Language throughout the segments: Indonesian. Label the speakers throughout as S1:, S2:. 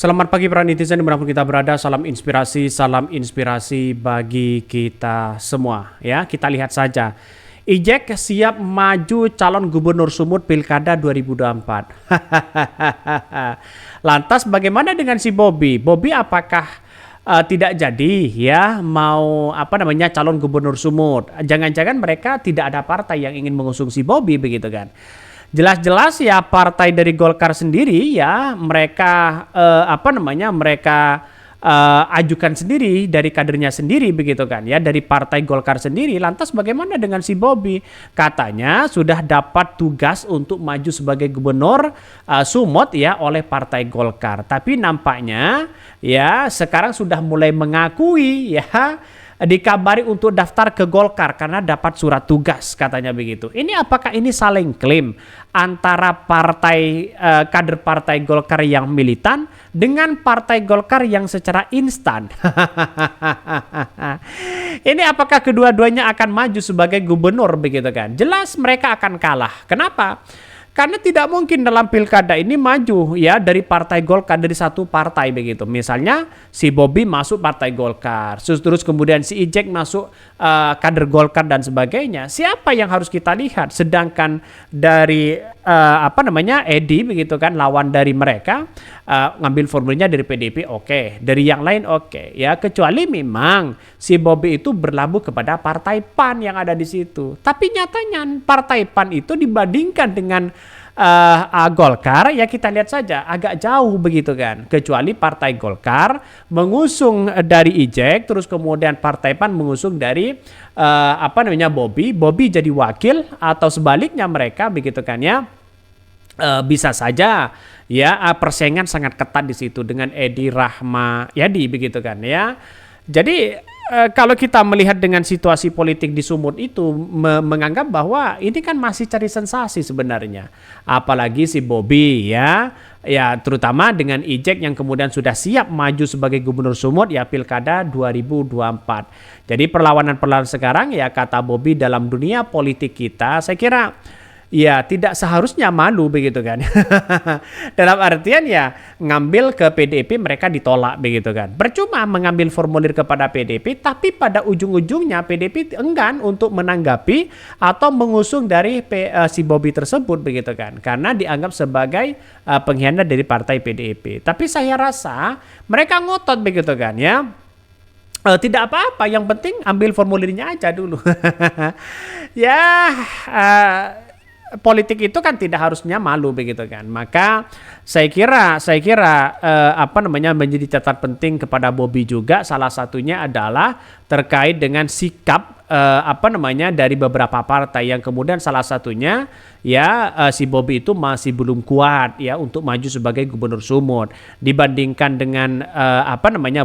S1: Selamat pagi para netizen dimanapun kita berada, salam inspirasi bagi kita semua. Ya, kita lihat saja. Ijek siap maju calon gubernur Sumut Pilkada 2024. Lantas bagaimana dengan si Bobby? Bobby apakah tidak jadi ya mau calon gubernur Sumut? Jangan-jangan mereka tidak ada partai yang ingin mengusung si Bobby begitu kan? Jelas-jelas ya partai dari Golkar sendiri ya mereka mereka ajukan sendiri dari kadernya sendiri begitu kan ya, dari partai Golkar sendiri. Lantas bagaimana dengan si Bobby? Katanya sudah dapat tugas untuk maju sebagai gubernur Sumut ya oleh partai Golkar. Tapi nampaknya ya sekarang sudah mulai mengakui ya, dikabari untuk daftar ke Golkar karena dapat surat tugas katanya begitu. Ini apakah ini saling klaim antara partai kader partai Golkar yang militan dengan partai Golkar yang secara instan? Ini apakah kedua-duanya akan maju sebagai gubernur begitu kan? Jelas mereka akan kalah. Kenapa? Karena tidak mungkin dalam pilkada ini maju ya dari partai Golkar, dari satu partai begitu. Misalnya si Bobby masuk partai Golkar, terus kemudian si Ijek masuk kader Golkar dan sebagainya. Siapa yang harus kita lihat? Sedangkan dari Edi begitu kan, lawan dari mereka ngambil formulnya dari PDIP, oke. Dari yang lain oke. Ya, kecuali memang si Bobby itu berlabuh kepada partai PAN yang ada di situ. Tapi nyatanya partai PAN itu dibandingkan dengan Golkar ya kita lihat saja agak jauh begitu kan. Kecuali partai Golkar mengusung dari Ijek, terus kemudian partai PAN mengusung dari Bobby jadi wakil, atau sebaliknya mereka begitu kan ya. Bisa saja ya persaingan sangat ketat di situ dengan Edi Rahmayadi begitu kan ya. Jadi kalau kita melihat dengan situasi politik di Sumut itu menganggap bahwa ini kan masih cari sensasi sebenarnya. Apalagi si Bobby ya terutama dengan Ijek yang kemudian sudah siap maju sebagai gubernur Sumut ya Pilkada 2024. Jadi perlawanan sekarang ya kata Bobby dalam dunia politik kita, saya kira ya tidak seharusnya malu begitu kan. Dalam artian ya ngambil ke PDIP mereka ditolak begitu kan. Percuma mengambil formulir kepada PDIP, tapi pada ujung-ujungnya PDIP enggan untuk menanggapi atau mengusung dari si Bobby tersebut begitu kan. Karena dianggap sebagai pengkhianat dari partai PDIP. Tapi saya rasa mereka ngotot begitu kan ya. Tidak apa-apa, yang penting ambil formulirnya aja dulu. Politik itu kan tidak harusnya malu begitu kan. Maka saya kira menjadi catatan penting kepada Bobby juga, salah satunya adalah terkait dengan sikap dari beberapa partai yang kemudian salah satunya si Bobby itu masih belum kuat ya untuk maju sebagai gubernur Sumut. Dibandingkan dengan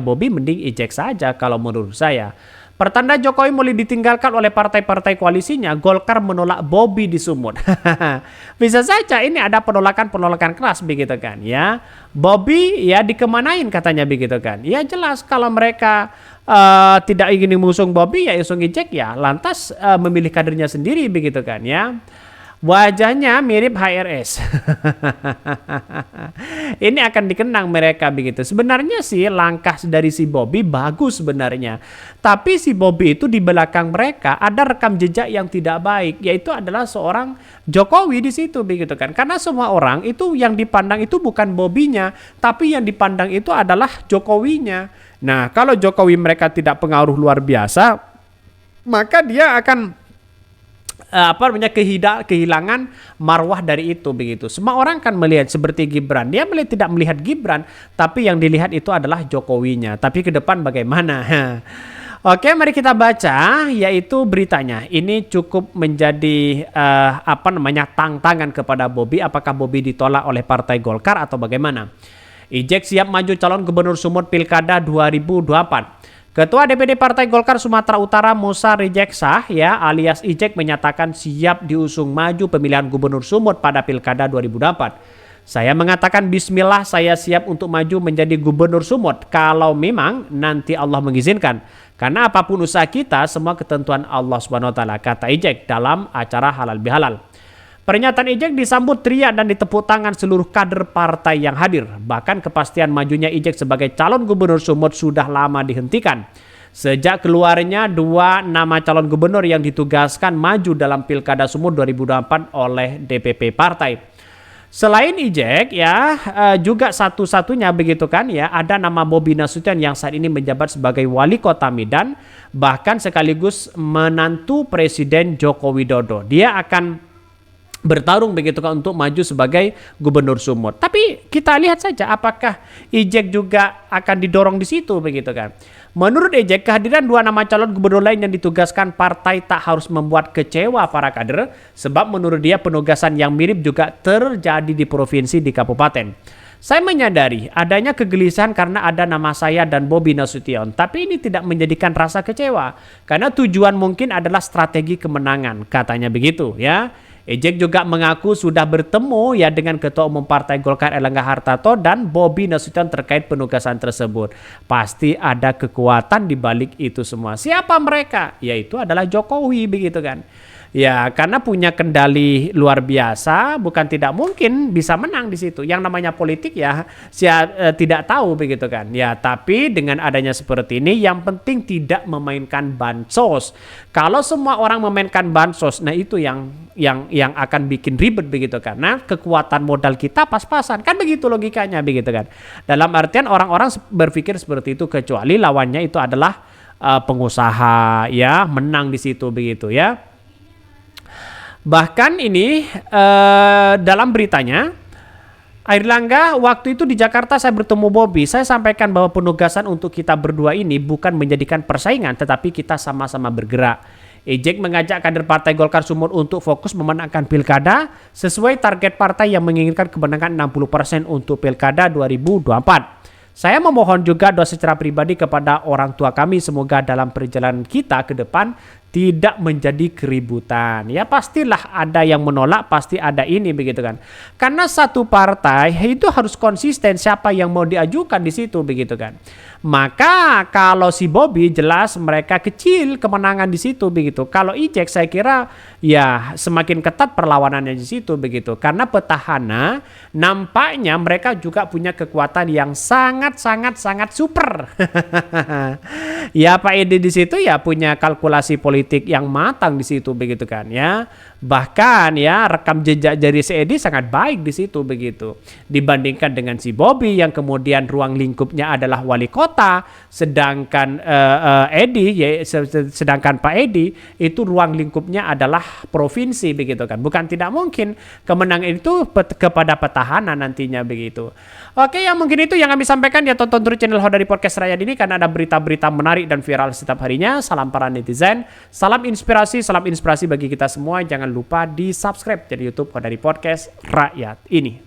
S1: Bobby, mending Ijek saja kalau menurut saya. Pertanda Jokowi mulai ditinggalkan oleh partai-partai koalisinya, Golkar menolak Bobby di Sumut. Bisa saja ini ada penolakan keras begitu kan ya. Bobby ya dikemanain katanya begitu kan. Ya jelas kalau mereka tidak ingin mengusung Bobby ya usung Ijek ya, lantas memilih kadernya sendiri begitu kan ya. Wajahnya mirip HRS. Ini akan dikenang mereka begitu. Sebenarnya sih langkah dari si Bobby bagus sebenarnya. Tapi si Bobby itu di belakang mereka ada rekam jejak yang tidak baik, yaitu adalah seorang Jokowi di situ begitu kan. Karena semua orang itu yang dipandang itu bukan Bobby-nya, tapi yang dipandang itu adalah Jokowinya. Nah, kalau Jokowi mereka tidak pengaruh luar biasa, maka dia akan kehilangan marwah dari itu begitu. Semua orang kan melihat seperti Gibran. Dia tidak melihat Gibran, tapi yang dilihat itu adalah Jokowinya. Tapi ke depan bagaimana? Oke, mari kita baca yaitu beritanya. Ini cukup menjadi tantangan kepada Bobby. Apakah Bobby ditolak oleh Partai Golkar atau bagaimana? Ijek siap maju calon gubernur Sumut Pilkada 2024. Ketua DPD Partai Golkar Sumatera Utara Musa Rijeksah ya alias Ijek menyatakan siap diusung maju pemilihan gubernur Sumut pada Pilkada 2024. Saya mengatakan bismillah, saya siap untuk maju menjadi gubernur Sumut kalau memang nanti Allah mengizinkan. Karena apapun usaha kita semua ketentuan Allah Subhanahu wa taala, kata Ijek dalam acara Halal Bihalal. Pernyataan Ijek disambut teriak dan ditepuk tangan seluruh kader partai yang hadir. Bahkan kepastian majunya Ijek sebagai calon gubernur Sumut sudah lama dihentikan. Sejak keluarnya 2 nama calon gubernur yang ditugaskan maju dalam Pilkada Sumut 2024 oleh DPP partai. Selain Ijek ya juga satu-satunya begitu kan ya, ada nama Bobi Nasution yang saat ini menjabat sebagai wali kota Medan, bahkan sekaligus menantu Presiden Joko Widodo. Dia akan bertarung begitu kan untuk maju sebagai gubernur Sumut. Tapi kita lihat saja apakah Ijek juga akan didorong di situ begitu kan. Menurut Ijek, kehadiran 2 nama calon gubernur lain yang ditugaskan partai tak harus membuat kecewa para kader, sebab menurut dia penugasan yang mirip juga terjadi di provinsi di kabupaten. Saya menyadari adanya kegelisahan karena ada nama saya dan Bobi Nasution, tapi ini tidak menjadikan rasa kecewa karena tujuan mungkin adalah strategi kemenangan, katanya begitu ya. Ijek juga mengaku sudah bertemu ya dengan Ketua Umum Partai Golkar Erlangga Hartarto dan Bobi Nasution terkait penugasan tersebut. Pasti ada kekuatan di balik itu semua. Siapa mereka? Yaitu adalah Jokowi begitu kan. Ya, karena punya kendali luar biasa, bukan tidak mungkin bisa menang di situ. Yang namanya politik ya, saya tidak tahu begitu kan. Ya, tapi dengan adanya seperti ini, yang penting tidak memainkan bansos. Kalau semua orang memainkan bansos, nah itu yang akan bikin ribet begitu kan. Karena kekuatan modal kita pas-pasan, kan begitu logikanya begitu kan. Dalam artian orang-orang berpikir seperti itu kecuali lawannya itu adalah pengusaha ya, menang di situ begitu ya. Bahkan ini dalam beritanya, Airlangga waktu itu di Jakarta saya bertemu Bobi, saya sampaikan bahwa penugasan untuk kita berdua ini bukan menjadikan persaingan tetapi kita sama-sama bergerak. Ijek mengajak kader Partai Golkar Sumut untuk fokus memenangkan pilkada sesuai target partai yang menginginkan kemenangan 60% untuk pilkada 2024. Saya memohon juga doa secara pribadi kepada orang tua kami semoga dalam perjalanan kita ke depan tidak menjadi keributan. Ya pastilah ada yang menolak, pasti ada ini begitu kan. Karena satu partai itu harus konsisten siapa yang mau diajukan di situ begitu kan. Maka kalau si Bobi jelas mereka kecil kemenangan di situ begitu. Kalau Ijek saya kira ya semakin ketat perlawanannya di situ begitu. Karena petahana nampaknya mereka juga punya kekuatan yang sangat super. Ya Pak Edi di situ ya punya kalkulasi politik yang matang di situ begitu kan ya. Bahkan ya rekam jejak jari si Edi sangat baik di situ begitu. Dibandingkan dengan si Bobi yang kemudian ruang lingkupnya adalah wali kota, sedangkan sedangkan Pak Edi itu ruang lingkupnya adalah provinsi begitu kan. Bukan tidak mungkin kemenangan itu kepada petahana nantinya begitu. Oke, ya mungkin itu yang kami sampaikan ya, tonton terus channel Hodari Podcast Rakyat ini karena ada berita-berita menarik dan viral setiap harinya. Salam para netizen, salam inspirasi bagi kita semua. Jangan lupa di subscribe jadi YouTube Hodari Podcast Rakyat ini.